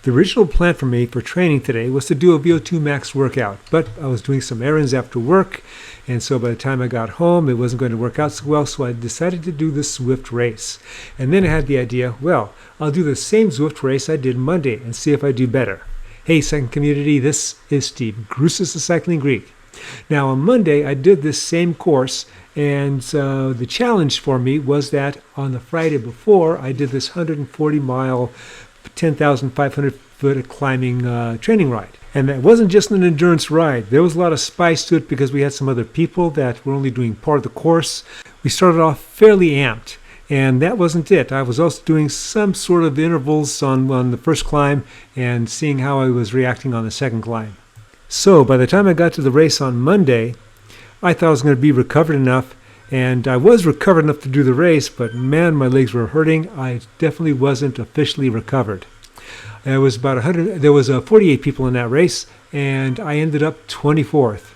The original plan for me for training today was to do a VO2 max workout, but I was doing some errands after work, and so by the time I got home, it wasn't going to work out so well, so I decided to do the Zwift race. And then I had the idea, well, I'll do the same Zwift race I did Monday and see if I do better. Hey, cycling community, this is Steve, Grusis the Cycling Greek. Now, on Monday, I did this same course, and the challenge for me was that on the Friday before, I did this 140-mile 10,500-foot climbing training ride. And that wasn't just an endurance ride. There was a lot of spice to it because we had some other people that were only doing part of the course. We started off fairly amped, and that wasn't it. I was also doing some sort of intervals on the first climb and seeing how I was reacting on the second climb. So by the time I got to the race on Monday, I thought I was going to be recovered enough, and I was recovered enough to do the race, but man, my legs were hurting. I definitely wasn't officially recovered. There was 48 people in that race, and I ended up 24th.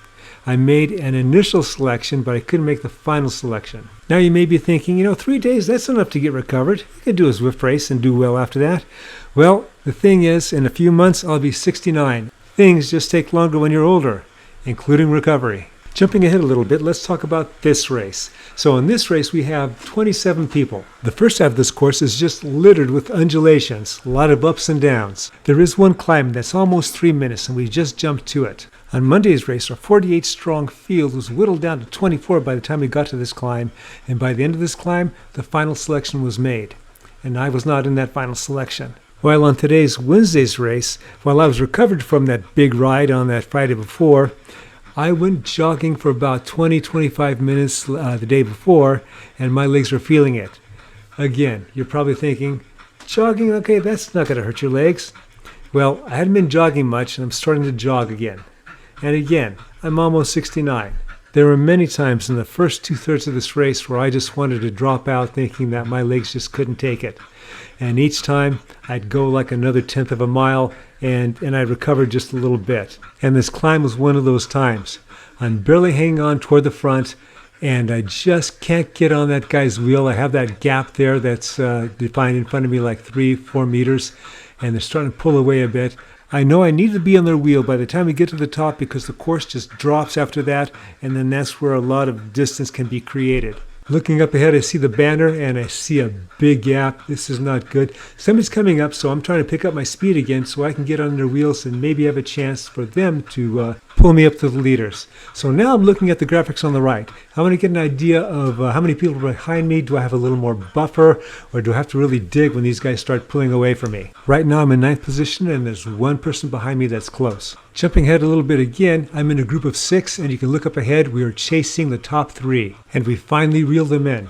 I made an initial selection, but I couldn't make the final selection. Now you may be thinking, 3 days, that's enough to get recovered. You could do a Zwift race and do well after that. Well, the thing is, in a few months, I'll be 69. Things just take longer when you're older, including recovery. Jumping ahead a little bit, let's talk about this race. So in this race, we have 27 people. The first half of this course is just littered with undulations, a lot of ups and downs. There is one climb that's almost 3 minutes, and we just jumped to it. On Monday's race, our 48-strong field was whittled down to 24 by the time we got to this climb, and by the end of this climb, the final selection was made. And I was not in that final selection. While on today's Wednesday's race, while I was recovered from that big ride on that Friday before, I went jogging for about 20-25 minutes the day before, and my legs were feeling it. Again, you're probably thinking, jogging, okay, that's not going to hurt your legs. Well, I hadn't been jogging much, and I'm starting to jog again. And again, I'm almost 69. There were many times in the first two-thirds of this race where I just wanted to drop out thinking that my legs just couldn't take it. And each time, I'd go like another tenth of a mile, and I'd recover just a little bit. And this climb was one of those times. I'm barely hanging on toward the front, and I just can't get on that guy's wheel. I have that gap there that's defined in front of me like 3-4 meters, and they're starting to pull away a bit. I know I need to be on their wheel by the time we get to the top because the course just drops after that, and then that's where a lot of distance can be created. Looking up ahead, I see the banner, and I see a big gap. This is not good. Somebody's coming up, so I'm trying to pick up my speed again so I can get on their wheels and maybe have a chance for them to pull me up to the leaders. So now I'm looking at the graphics on the right. I want to get an idea of how many people are behind me. Do I have a little more buffer, or do I have to really dig when these guys start pulling away from me? Right now I'm in 9th position, and there's one person behind me that's close. Jumping ahead a little bit again, I'm in a group of 6, and you can look up ahead. We are chasing the top 3, and we finally reeled them in.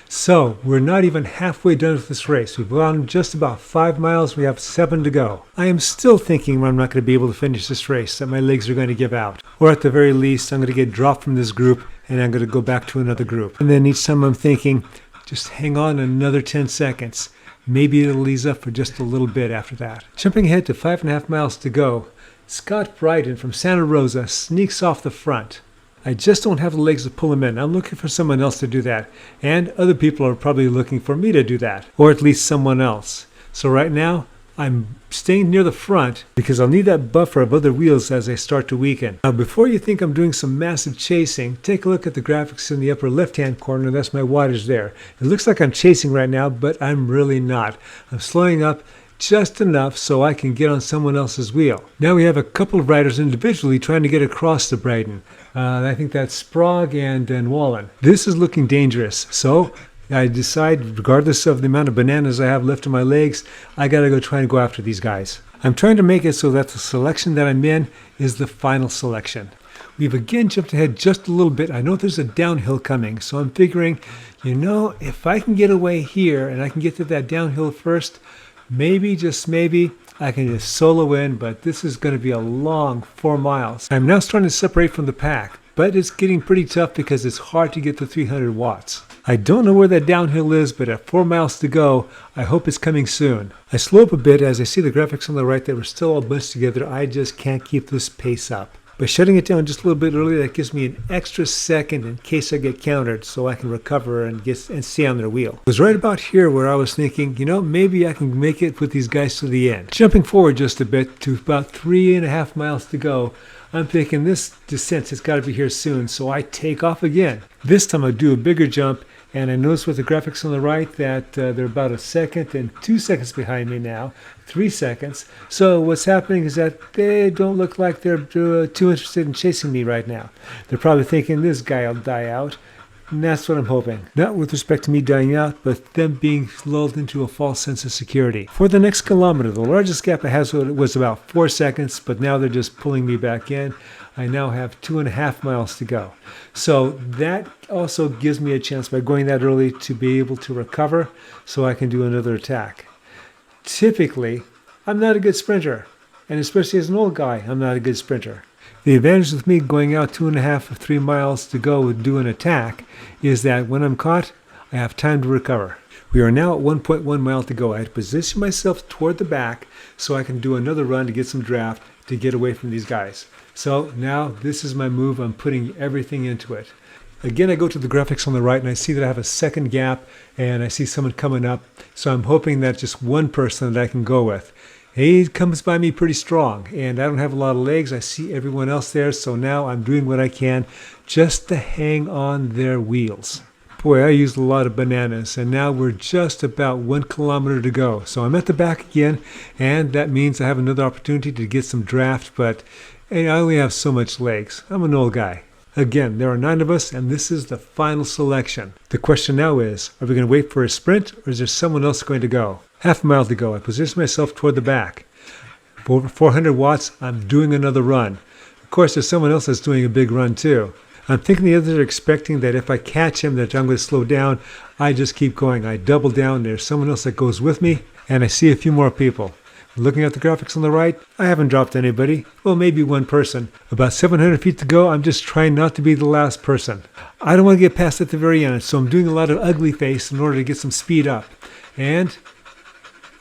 So we're not even halfway done with this race. We've gone just about 5 miles. We have 7 to go. I am still thinking I'm not going to be able to finish this race, that my legs are going to give out. Or at the very least, I'm going to get dropped from this group, and I'm going to go back to another group. And then each time I'm thinking, just hang on another 10 seconds. Maybe it'll ease up for just a little bit after that. Jumping ahead to 5.5 miles to go, Scott Bryden from Santa Rosa sneaks off the front. I just don't have the legs to pull him in. I'm looking for someone else to do that. And other people are probably looking for me to do that, or at least someone else. So right now, I'm staying near the front because I'll need that buffer of other wheels as they start to weaken. Now, before you think I'm doing some massive chasing, take a look at the graphics in the upper left-hand corner. That's my wattage there. It looks like I'm chasing right now, but I'm really not. I'm slowing up just enough so I can get on someone else's wheel. Now we have a couple of riders individually trying to get across to Bryden. I think that's Sprague and Wallen. This is looking dangerous, so I decide, regardless of the amount of bananas I have left in my legs, I gotta go try and go after these guys. I'm trying to make it so that the selection that I'm in is the final selection. We've again jumped ahead just a little bit. I know there's a downhill coming, so I'm figuring, if I can get away here and I can get to that downhill first, maybe, just maybe, I can just solo in, but this is going to be a long 4 miles. I'm now starting to separate from the pack, but it's getting pretty tough because it's hard to get to 300 watts. I don't know where that downhill is, but at 4 miles to go, I hope it's coming soon. I slow up a bit as I see the graphics on the right that we're still all bunched together. I just can't keep this pace up. By shutting it down just a little bit earlier, that gives me an extra second in case I get countered, so I can recover and stay on their wheel. It was right about here where I was thinking, maybe I can make it with these guys to the end. Jumping forward just a bit to about 3.5 miles to go, I'm thinking this descent has got to be here soon, so I take off again. This time I do a bigger jump, and I notice with the graphics on the right that they're about 1 second and 2 seconds behind me now, 3 seconds. So what's happening is that they don't look like they're too interested in chasing me right now. They're probably thinking this guy will die out, and that's what I'm hoping. Not with respect to me dying out, but them being lulled into a false sense of security. For the next kilometer, the largest gap I had was about 4 seconds, but now they're just pulling me back in. I now have 2.5 miles to go. So that also gives me a chance by going that early to be able to recover so I can do another attack. Typically, I'm not a good sprinter, and especially as an old guy, I'm not a good sprinter. The advantage with me going out 2.5 or 3 miles to go and do an attack is that when I'm caught, I have time to recover. We are now at 1.1 mile to go. I had to position myself toward the back so I can do another run to get some draft to get away from these guys. So now this is my move. I'm putting everything into it. Again, I go to the graphics on the right and I see that I have a second gap and I see someone coming up. So I'm hoping that just one person that I can go with. He comes by me pretty strong and I don't have a lot of legs. I see everyone else there. So now I'm doing what I can just to hang on their wheels. Boy, I used a lot of bananas, and now we're just about 1 kilometer to go. So I'm at the back again, and that means I have another opportunity to get some draft, but I only have so much legs. I'm an old guy. Again, there are 9 of us, and this is the final selection. The question now is, are we going to wait for a sprint, or is there someone else going to go? Half a mile to go. I position myself toward the back. Over 400 watts, I'm doing another run. Of course, there's someone else that's doing a big run too. I'm thinking the others are expecting that if I catch him that I'm going to slow down. I just keep going. I double down. There's someone else that goes with me, and I see a few more people. Looking at the graphics on the right, I haven't dropped anybody. Well, maybe one person. About 700 feet to go. I'm just trying not to be the last person. I don't want to get past at the very end, so I'm doing a lot of ugly face in order to get some speed up. And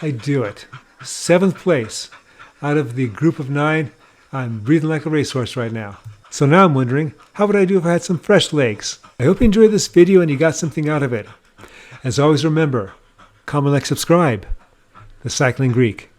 I do it. 7th place. Out of the group of 9, I'm breathing like a racehorse right now. So now I'm wondering, how would I do if I had some fresh legs? I hope you enjoyed this video and you got something out of it. As always, remember, comment, like, subscribe. The Cycling Greek.